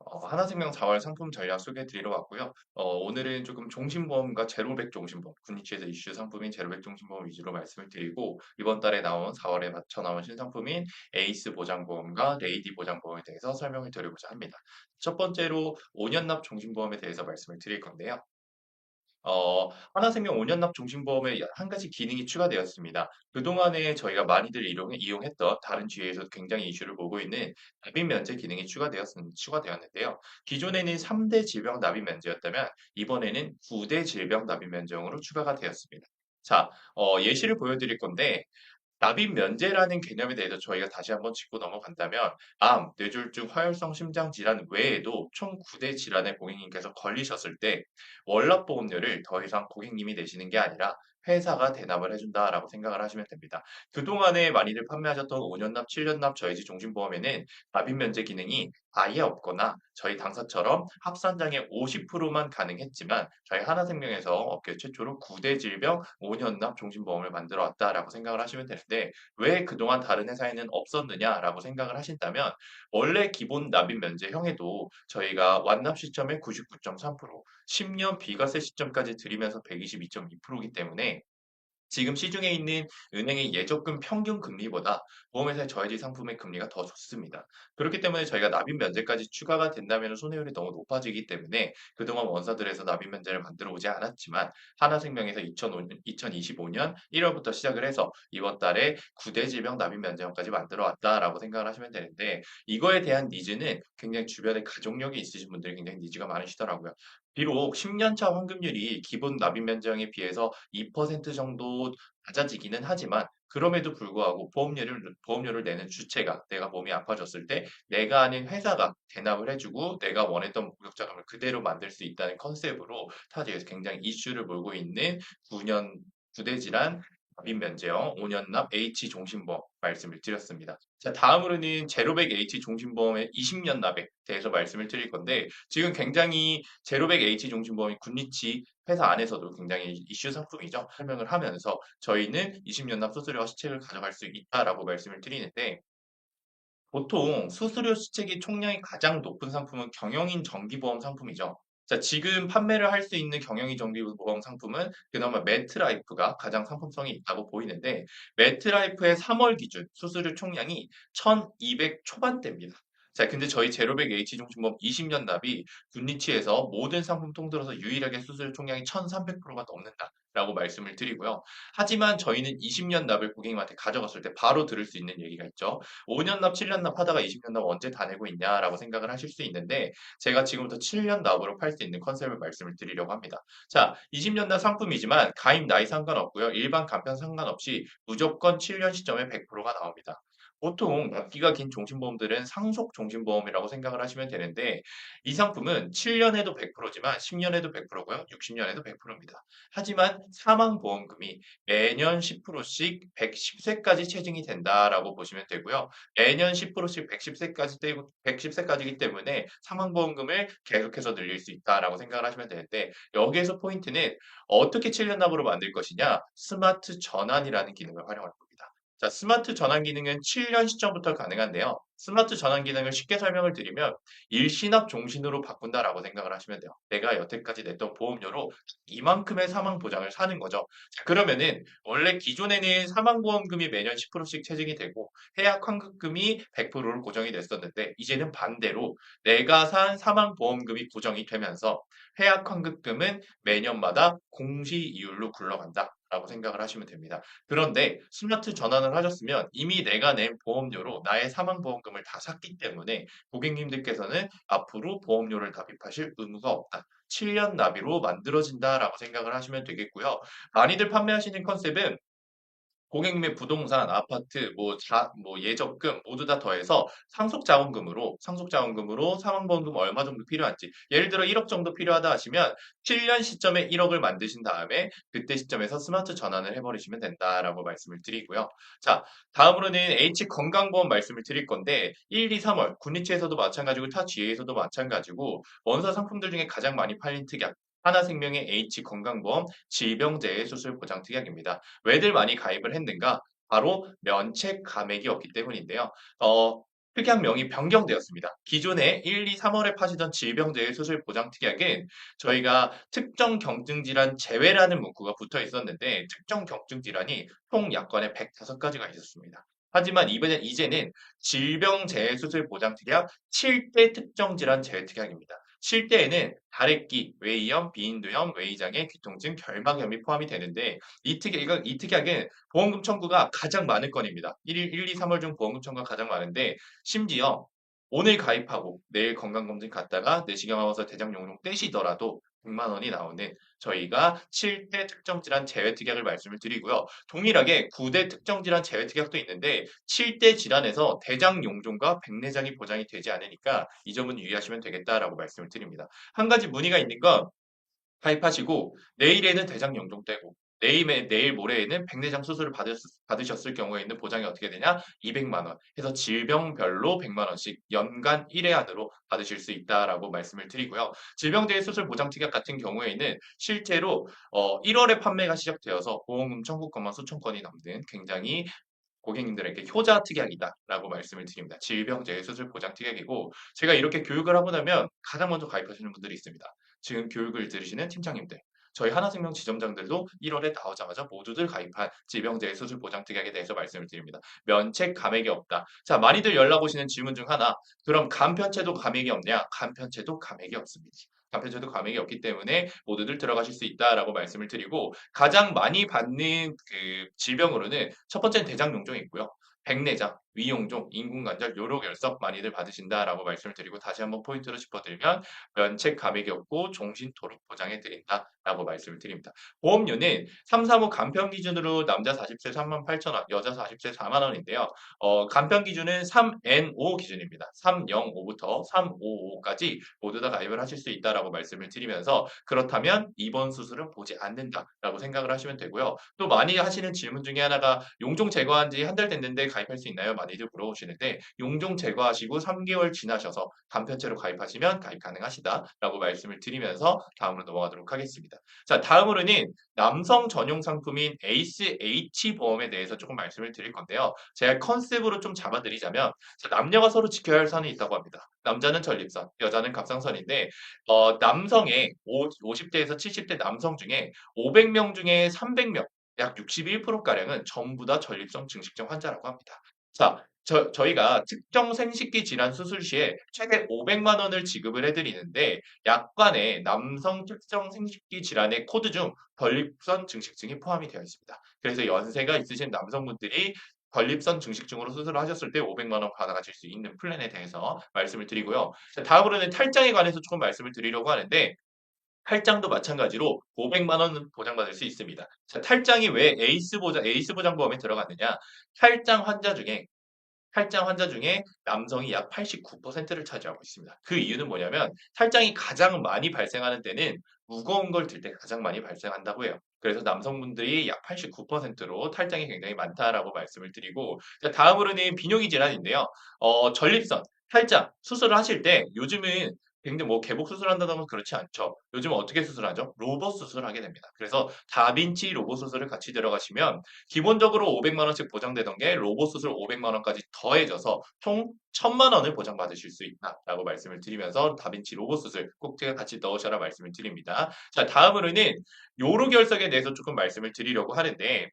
하나생명 4월 상품 전략 소개해 드리러 왔고요. 오늘은 조금 종신보험과 제로백 종신보험, 군위치에서 이슈 상품인 제로백 종신보험 위주로 말씀을 드리고, 이번 달에 나온 4월에 맞춰 나온 신상품인 에이스 보장보험과 레이디 보장보험에 대해서 설명을 드리고자 합니다. 첫 번째로 5년 납 종신보험에 대해서 말씀을 드릴 건데요. 하나생명 5년 납 종신보험에 한 가지 기능이 추가되었습니다. 그동안에 저희가 많이들 이용했던 다른 주에서도 굉장히 이슈를 보고 있는 납입 면제 기능이 추가되었는데요. 기존에는 3대 질병 납입 면제였다면 이번에는 9대 질병 납입 면제용으로 추가가 되었습니다. 자, 예시를 보여드릴 건데 납입 면제라는 개념에 대해서 저희가 다시 한번 짚고 넘어간다면 암, 뇌졸중, 화열성 심장 질환 외에도 총 9대 질환에 고객님께서 걸리셨을 때 월납보험료를 더 이상 고객님이 내시는 게 아니라 회사가 대납을 해준다라고 생각을 하시면 됩니다. 그동안에 많이들 판매하셨던 5년 납, 7년 납 저희지 종신보험에는 납입 면제 기능이 아예 없거나 저희 당사처럼 합산장의 50%만 가능했지만 저희 하나생명에서 업계 최초로 9대 질병 5년 납 종신보험을 만들어 왔다라고 생각을 하시면 되는데 왜 그동안 다른 회사에는 없었느냐라고 생각을 하신다면 원래 기본 납입 면제형에도 저희가 완납 시점에 99.3%, 10년 비과세 시점까지 들이면서 122.2%이기 때문에 지금 시중에 있는 은행의 예적금 평균 금리보다 보험회사의 저해지 상품의 금리가 더 좋습니다. 그렇기 때문에 저희가 납입 면제까지 추가가 된다면 손해율이 너무 높아지기 때문에 그동안 원사들에서 납입 면제를 만들어 오지 않았지만 하나생명에서 2025년 1월부터 시작을 해서 이번 달에 9대 질병 납입 면제형까지 만들어 왔다라고 생각을 하시면 되는데 이거에 대한 니즈는 굉장히 주변에 가족력이 있으신 분들이 굉장히 니즈가 많으시더라고요. 비록 10년차 환급률이 기본 납입 면제형에 비해서 2% 정도 낮아지기는 하지만 그럼에도 불구하고 보험료를 내는 주체가 내가 몸이 아파졌을 때 내가 아닌 회사가 대납을 해주고 내가 원했던 목욕 자금을 그대로 만들 수 있다는 컨셉으로 타지에서 굉장히 이슈를 몰고 있는 9년 부대 질환 납입 면제형 5년 납 H 종신보험 말씀을 드렸습니다. 자, 다음으로는 제로백 H 종신보험의 20년 납에 대해서 말씀을 드릴 건데 지금 굉장히 제로백 H 종신보험이 군리치 회사 안에서도 굉장히 이슈 상품이죠. 설명을 하면서 저희는 20년 납 수수료와 시책을 가져갈 수 있다라고 말씀을 드리는데 보통 수수료 시책의 총량이 가장 높은 상품은 경영인 정기보험 상품이죠. 자, 지금 판매를 할 수 있는 경영인 정기보험 상품은 그나마 매트라이프가 가장 상품성이 있다고 보이는데 매트라이프의 3월 기준 수수료 총량이 1200 초반대입니다. 자, 근데 저희 제로백 H종신보험 20년 납이 굿리치에서 모든 상품 통틀어서 유일하게 수수료 총량이 1300%가 넘는다. 라고 말씀을 드리고요. 하지만 저희는 20년 납을 고객님한테 가져갔을 때 바로 들을 수 있는 얘기가 있죠. 5년 납, 7년 납 하다가 20년 납 언제 다 내고 있냐라고 생각을 하실 수 있는데 제가 지금부터 7년 납으로 팔 수 있는 컨셉을 말씀을 드리려고 합니다. 자, 20년 납 상품이지만 가입 나이 상관없고요. 일반 간편 상관없이 무조건 7년 시점에 100%가 나옵니다. 보통 납기가 긴 종신보험들은 상속 종신보험이라고 생각을 하시면 되는데 이 상품은 7년에도 100%지만 10년에도 100%고요. 60년에도 100%입니다. 하지만 사망보험금이 매년 10%씩 110세까지 체증이 된다라고 보시면 되고요. 매년 10%씩 110세까지이기 때문에 사망보험금을 계속해서 늘릴 수 있다라고 생각을 하시면 되는데 여기에서 포인트는 어떻게 7년 납으로 만들 것이냐 스마트 전환이라는 기능을 활용할 겁니다. 자, 스마트 전환 기능은 7년 시점부터 가능한데요. 스마트 전환 기능을 쉽게 설명을 드리면 일시납 종신으로 바꾼다라고 생각을 하시면 돼요. 내가 여태까지 냈던 보험료로 이만큼의 사망 보장을 사는 거죠. 자, 그러면은 원래 기존에는 사망보험금이 매년 10%씩 체증이 되고 해약 환급금이 100%로 고정이 됐었는데 이제는 반대로 내가 산 사망보험금이 고정이 되면서 해약 환급금은 매년마다 공시 이율로 굴러간다. 라고 생각을 하시면 됩니다. 그런데 스마트 전환을 하셨으면 이미 내가 낸 보험료로 나의 사망보험금을 다 샀기 때문에 고객님들께서는 앞으로 보험료를 납입하실 의무가 없다. 7년 납의로 만들어진다라고 생각을 하시면 되겠고요. 많이들 판매하시는 컨셉은 고객님의 부동산, 아파트, 뭐 예적금 모두 다 더해서 상속자원금으로 사망보험금 얼마 정도 필요한지 예를 들어 1억 정도 필요하다 하시면 7년 시점에 1억을 만드신 다음에 그때 시점에서 스마트 전환을 해버리시면 된다라고 말씀을 드리고요. 자, 다음으로는 H 건강보험 말씀을 드릴 건데 1, 2, 3월 군리치에서도 마찬가지고 타 GA에서도 마찬가지고 원사 상품들 중에 가장 많이 팔린 특약 하나생명의 H 건강보험 질병재해 수술 보장 특약입니다. 왜들 많이 가입을 했는가? 바로 면책 감액이 없기 때문인데요. 특약명이 변경되었습니다. 기존에 1, 2, 3월에 파시던 질병재해 수술 보장 특약은 저희가 특정 경증 질환 제외라는 문구가 붙어 있었는데 특정 경증 질환이 총 약관에 105가지가 있었습니다. 하지만 이제는 질병재해 수술 보장 특약 7대 특정 질환 제외 특약입니다. 7대에는 다래끼, 외이염, 비인두염, 외이장애, 귀통증, 결막염이 포함이 되는데 이 특약은 보험금 청구가 가장 많은 건입니다. 1, 2, 3월 중 보험금 청구가 가장 많은데 심지어 오늘 가입하고 내일 건강검진 갔다가 내시경 와서 대장 용종 떼시더라도 100만 원이 나오는 저희가 7대 특정질환 제외특약을 말씀을 드리고요. 동일하게 9대 특정질환 제외특약도 있는데 7대 질환에서 대장 용종과 백내장이 보장이 되지 않으니까 이 점은 유의하시면 되겠다라고 말씀을 드립니다. 한 가지 문의가 있는 건 가입하시고 내일에는 대장 용종 떼고 내일 모레에는 백내장 수술을 받으셨을 경우에는 보장이 어떻게 되냐? 200만 원 해서 질병별로 100만 원씩 연간 1회안으로 받으실 수 있다라고 말씀을 드리고요. 질병대해 수술 보장 특약 같은 경우에는 실제로 1월에 판매가 시작되어서 보험금 청구건만 수천 건이 넘는 굉장히 고객님들에게 효자 특약이다라고 말씀을 드립니다. 질병재해 수술 보장 특약이고 제가 이렇게 교육을 하고 나면 가장 먼저 가입하시는 분들이 있습니다. 지금 교육을 들으시는 팀장님들, 저희 하나생명 지점장들도 1월에 나오자마자 모두들 가입한 질병재해 수술 보장 특약에 대해서 말씀을 드립니다. 면책 감액이 없다. 자, 많이들 연락 오시는 질문 중 하나. 그럼 간편체도 감액이 없냐? 간편체도 감액이 없습니다. 간편체도 감액이 없기 때문에 모두들 들어가실 수 있다라고 말씀을 드리고 가장 많이 받는 그 질병으로는 첫 번째는 대장용종이 있고요. 백내장, 위용종, 인공관절, 요로결석 많이들 받으신다라고 말씀을 드리고 다시 한번 포인트로 짚어드리면 면책 감액이 없고 종신토록 보장해 드린다라고 말씀을 드립니다. 보험료는 3, 4호 간편 기준으로 남자 40세 38,000원, 여자 40세 4만 원인데요. 간편 기준은 3N5 기준입니다. 305부터 355까지 모두 다 가입을 하실 수 있다라고 말씀을 드리면서 그렇다면 입원 수술은 보지 않는다라고 생각을 하시면 되고요. 또 많이 하시는 질문 중에 하나가 용종 제거한 지 한 달 됐는데 가입할 수 있나요? 많이들 물어보시는데 용종 제거하시고 3개월 지나셔서 간편체로 가입하시면 가입 가능하시다라고 말씀을 드리면서 다음으로 넘어가도록 하겠습니다. 자, 다음으로는 남성 전용 상품인 에이스 H 보험에 대해서 조금 말씀을 드릴 건데요. 제가 컨셉으로 좀 잡아드리자면 남녀가 서로 지켜야 할 선이 있다고 합니다. 남자는 전립선, 여자는 갑상선인데 남성의 50대에서 70대 남성 중에 500명 중에 300명, 약 61%가량은 전부 다 전립선 증식증 환자라고 합니다. 자, 저희가 특정 생식기 질환 수술 시에 최대 500만 원을 지급을 해드리는데 약관에 남성 특정 생식기 질환의 코드 중 전립선 증식증이 포함이 되어 있습니다. 그래서 연세가 있으신 남성분들이 전립선 증식증으로 수술을 하셨을 때 500만 원 받아가실 수 있는 플랜에 대해서 말씀을 드리고요. 자, 다음으로는 탈장에 관해서 조금 말씀을 드리려고 하는데 탈장도 마찬가지로 500만 원 보장받을 수 있습니다. 자, 탈장이 왜 에이스 보장 보험에 들어갔느냐? 탈장 환자 중에 탈장 환자 중에 남성이 약 89%를 차지하고 있습니다. 그 이유는 뭐냐면 탈장이 가장 많이 발생하는 때는 무거운 걸 들 때 가장 많이 발생한다고 해요. 그래서 남성분들이 약 89%로 탈장이 굉장히 많다라고 말씀을 드리고 자, 다음으로는 비뇨기 질환인데요. 전립선, 탈장 수술을 하실 때 요즘은 굉장히 뭐 개복 수술한다던가 그렇지 않죠. 요즘 어떻게 수술하죠? 로봇 수술을 하게 됩니다. 그래서 다빈치 로봇 수술을 같이 들어가시면 기본적으로 500만 원씩 보장되던 게 로봇 수술 500만 원까지 더해져서 총 1000만 원을 보장받으실 수 있다라고 말씀을 드리면서 다빈치 로봇 수술 꼭 제가 같이 넣으셔라 말씀을 드립니다. 자, 다음으로는 요로 결석에 대해서 조금 말씀을 드리려고 하는데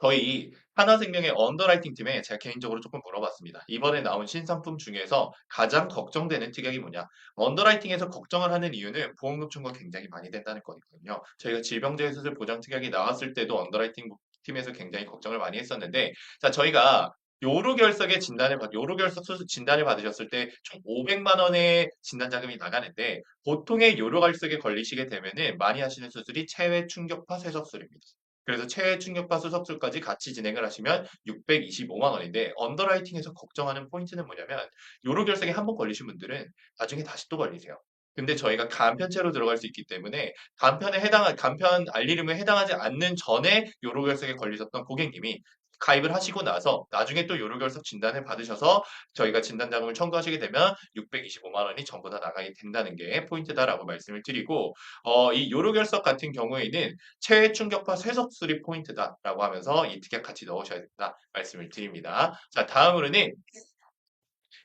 저희 하나생명의 언더라이팅 팀에 제가 개인적으로 조금 물어봤습니다. 이번에 나온 신상품 중에서 가장 걱정되는 특약이 뭐냐? 언더라이팅에서 걱정을 하는 이유는 보험금 청구가 굉장히 많이 된다는 거거든요. 저희가 질병재해 수술 보장 특약이 나왔을 때도 언더라이팅 팀에서 굉장히 걱정을 많이 했었는데, 자, 저희가 요로 결석 수술 진단을 받으셨을 때 총 500만 원의 진단 자금이 나가는데 보통의 요로 결석에 걸리시게 되면은 많이 하시는 수술이 체외 충격파 쇠석술입니다. 그래서 체외 충격파 수석술까지 같이 진행을 하시면 625만 원인데 언더라이팅에서 걱정하는 포인트는 뭐냐면 요로 결석에 한 번 걸리신 분들은 나중에 다시 또 걸리세요. 근데 저희가 간편체로 들어갈 수 있기 때문에 간편 알리름에 해당하지 않는 전에 요로 결석에 걸리셨던 고객님이 가입을 하시고 나서 나중에 또 요로 결석 진단을 받으셔서 저희가 진단 자금을 청구하시게 되면 625만 원이 전부 다 나가게 된다는 게 포인트다라고 말씀을 드리고 이 요로 결석 같은 경우에는 체외 충격파 쇠석술이 포인트다라고 하면서 이 특약 같이 넣으셔야 된다 말씀을 드립니다. 자, 다음으로는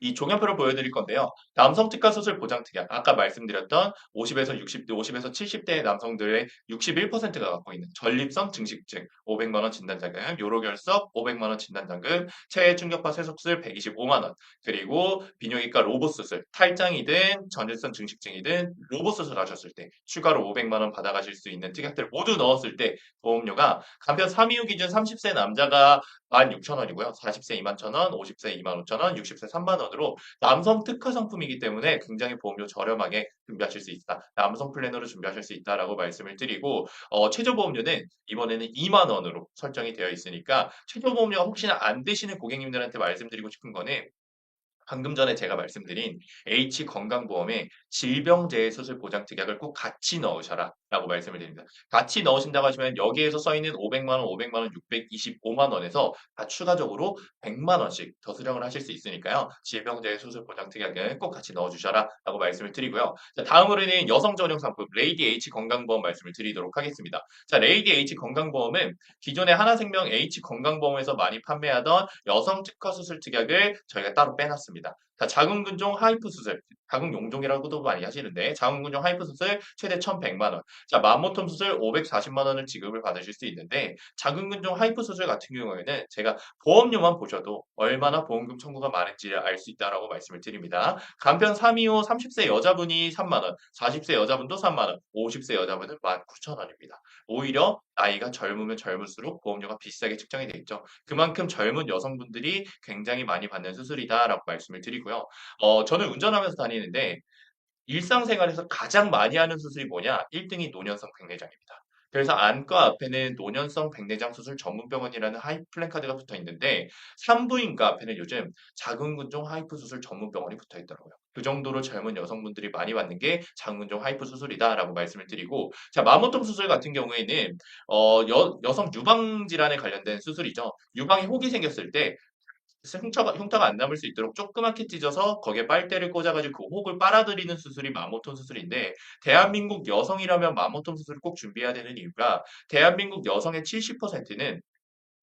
이 종합표를 보여드릴 건데요. 남성 특화 수술 보장 특약, 아까 말씀드렸던 50에서 60대, 50에서 70대 남성들의 61%가 갖고 있는 전립선 증식증 500만 원 진단자금, 요로결석 500만 원 진단자금, 체해 충격파 세속술 125만 원, 그리고 비뇨기과 로봇 수술, 탈장이든 전립선 증식증이든 로봇 수술 하셨을 때 추가로 500만 원 받아가실 수 있는 특약들 모두 넣었을 때 보험료가 간편 325 기준 30세 남자가 16,000원이고요. 40세 21,000원, 50세 25,000원, 60세 3만 원으로 남성 특화 상품이기 때문에 굉장히 보험료 저렴하게 준비하실 수 있다. 남성 플랜으로 준비하실 수 있다라고 말씀을 드리고 최저 보험료는 이번에는 2만 원으로 설정이 되어 있으니까 최저 보험료가 혹시나 안 되시는 고객님들한테 말씀드리고 싶은 거는 방금 전에 제가 말씀드린 H건강보험에 질병재해 수술 보장 특약을 꼭 같이 넣으셔라 라고 말씀을 드립니다. 같이 넣으신다고 하시면 여기에서 써있는 500만 원, 500만 원, 625만 원에서 다 추가적으로 100만 원씩 더 수령을 하실 수 있으니까요. 질병재해 수술 보장 특약은 꼭 같이 넣어주셔라 라고 말씀을 드리고요. 자, 다음으로는 여성 전용 상품 레이디 H 건강보험 말씀을 드리도록 하겠습니다. 자, 레이디 H 건강보험은 기존의 하나생명 H 건강보험에서 많이 판매하던 여성 특화 수술 특약을 저희가 따로 빼놨습니다. 자, 자궁근종 하이프 수술, 자궁용종이라고도 많이 하시는데 자궁근종 하이프 수술 최대 1,100만 원. 자, 맘모톰 수술 540만 원을 지급을 받으실 수 있는데 자궁근종 하이프 수술 같은 경우에는 제가 보험료만 보셔도 얼마나 보험금 청구가 많은지를 알 수 있다라고 말씀을 드립니다. 간편 325 30세 여자분이 3만 원, 40세 여자분도 3만 원, 50세 여자분은 19,000원입니다. 오히려 나이가 젊으면 젊을수록 보험료가 비싸게 측정이 돼 있죠. 그만큼 젊은 여성분들이 굉장히 많이 받는 수술이다라고 말씀을 드리고요. 저는 운전하면서 다니는데 일상생활에서 가장 많이 하는 수술이 뭐냐? 1등이 노년성 백내장입니다. 그래서 안과 앞에는 노년성 백내장 수술 전문병원이라는 플랜카드가 붙어 있는데 산부인과 앞에는 요즘 자궁근종 하이프 수술 전문병원이 붙어 있더라고요. 그 정도로 젊은 여성분들이 많이 받는 게 자궁근종 하이프 수술이다라고 말씀을 드리고 자 마모톰 수술 같은 경우에는 여성 유방 질환에 관련된 수술이죠. 유방에 혹이 생겼을 때 흉터가 안 남을 수 있도록 조그맣게 찢어서 거기에 빨대를 꽂아가지고 그 혹을 빨아들이는 수술이 마모톤 수술인데 대한민국 여성이라면 마모톤 수술을 꼭 준비해야 되는 이유가 대한민국 여성의 70%는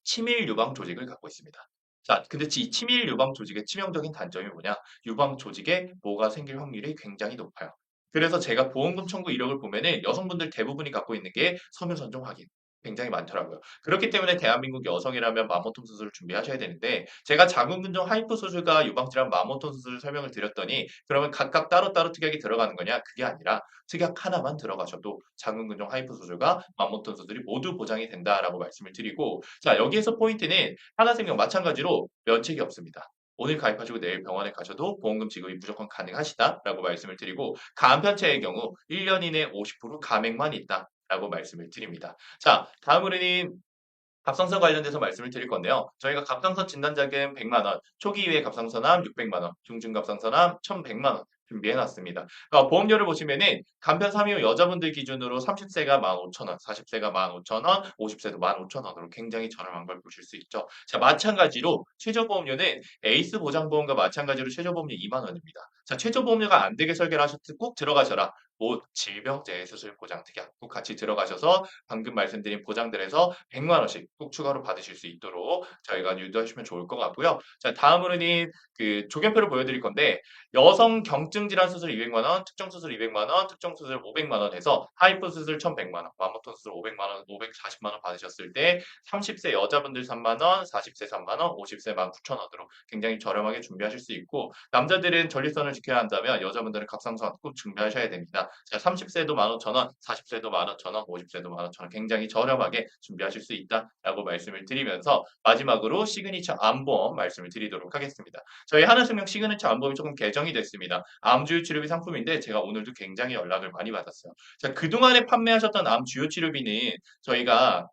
치밀 유방 조직을 갖고 있습니다. 자, 근데 이 치밀 유방 조직의 치명적인 단점이 뭐냐? 유방 조직에 뭐가 생길 확률이 굉장히 높아요. 그래서 제가 보험금 청구 이력을 보면은 여성분들 대부분이 갖고 있는 게 섬유선종 확인. 굉장히 많더라고요. 그렇기 때문에 대한민국 여성이라면 마모톰 수술을 준비하셔야 되는데 제가 자궁근종 하이프 수술과 유방질환 마모톰 수술을 설명을 드렸더니 그러면 각각 따로따로 특약이 들어가는 거냐? 그게 아니라 특약 하나만 들어가셔도 자궁근종 하이프 수술과 마모톰 수술이 모두 보장이 된다라고 말씀을 드리고 자 여기에서 포인트는 하나생명 마찬가지로 면책이 없습니다. 오늘 가입하시고 내일 병원에 가셔도 보험금 지급이 무조건 가능하시다라고 말씀을 드리고 간편체의 경우 1년 이내 50% 감액만 있다라고 말씀을 드립니다. 자, 다음으로는 갑상선 관련돼서 말씀을 드릴 건데요. 저희가 갑상선 진단자금 100만 원, 초기 이후에 갑상선암 600만 원, 중증갑상선암 1,100만 원 준비해 놨습니다. 보험료를 보시면은 간편 325 여자분들 기준으로 30세가 15,000원, 40세가 15,000원, 50세도 15,000원으로 굉장히 저렴한 걸 보실 수 있죠. 자, 마찬가지로 최저 보험료는 에이스 보장보험과 마찬가지로 최저 보험료 2만 원입니다. 자, 최저 보험료가 안 되게 설계를 하셨을 때 꼭 들어가셔라. 뭐 질병재해 수술 보장 특약 꼭 같이 들어가셔서 방금 말씀드린 보장들에서 100만 원씩 꼭 추가로 받으실 수 있도록 저희가 유도하시면 좋을 것 같고요. 자, 다음으로는 그 조견표를 보여드릴 건데 여성 경증 질환 수술 200만 원, 특정 수술 200만 원, 특정 수술 500만 원 해서 하이퍼 수술 1,100만 원, 마모톤 수술 500만 원, 540만 원 받으셨을 때 30세 여자분들 3만 원, 40세 3만 원, 50세 19,000원으로 굉장히 저렴하게 준비하실 수 있고 남자들은 전립선을 지켜야 한다면 여자분들은 갑상선 꼭 준비하셔야 됩니다. 자, 30세도 15,000원, 40세도 15,000원, 50세도 15,000원 굉장히 저렴하게 준비하실 수 있다라고 말씀을 드리면서 마지막으로 시그니처 암보험 말씀을 드리도록 하겠습니다. 저희 하나생명 시그니처 암보험이 조금 개정이 됐습니다. 암 주요 치료비 상품인데 제가 오늘도 굉장히 연락을 많이 받았어요. 자, 그동안에 판매하셨던 암 주요 치료비는 저희가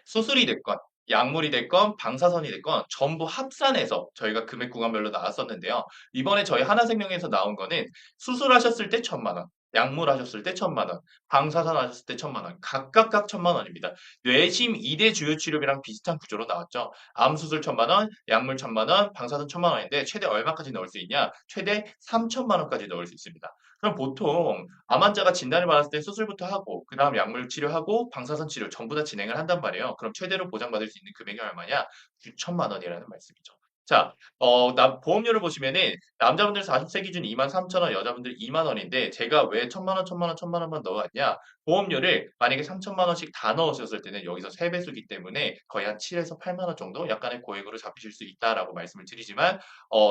수술이 됐건 약물이 됐건 방사선이 됐건 전부 합산해서 저희가 금액 구간별로 나왔었는데요. 이번에 저희 하나생명에서 나온 거는 수술하셨을 때 1,000만 원, 약물 하셨을 때 1,000만 원, 방사선 하셨을 때 1,000만 원, 각각 1,000만 원입니다. 뇌심 2대 주요 치료비랑 비슷한 구조로 나왔죠. 암 수술 1,000만 원, 약물 1,000만 원, 방사선 1,000만 원인데 최대 얼마까지 넣을 수 있냐? 최대 3,000만 원까지 넣을 수 있습니다. 그럼 보통 암 환자가 진단을 받았을 때 수술부터 하고 그다음 약물 치료하고 방사선 치료 전부 다 진행을 한단 말이에요. 그럼 최대로 보장받을 수 있는 금액이 얼마냐? 9천만 원이라는 말씀이죠. 자, 보험료를 보시면은 남자분들 40세 기준 23,000원, 여자분들 2만 원인데 제가 왜 1,000만 원, 1,000만 원, 1,000만 원만 넣어왔냐? 보험료를 만약에 3,000만 원씩 다 넣으셨을 때는 여기서 3배수기 때문에 거의 한 7에서 8만 원 정도 약간의 고액으로 잡히실 수 있다라고 말씀을 드리지만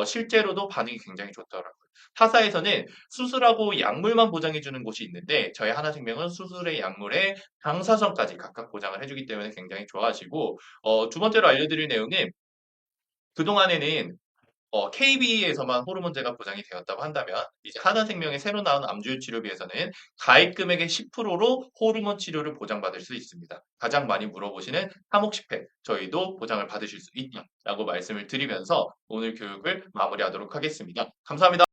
실제로도 반응이 굉장히 좋더라고요. 타사에서는 수술하고 약물만 보장해 주는 곳이 있는데 저희 하나생명은 수술의 약물에 방사선까지 각각 보장을 해주기 때문에 굉장히 좋아하시고 두 번째로 알려드릴 내용은 그동안에는 KB에서만 호르몬제가 보장이 되었다고 한다면 이제 하나생명의 새로 나온 암주율 치료비에서는 가입 금액의 10%로 호르몬 치료를 보장받을 수 있습니다. 가장 많이 물어보시는 하목시팩 저희도 보장을 받으실 수 있다라고 말씀을 드리면서 오늘 교육을 마무리하도록 하겠습니다. 감사합니다.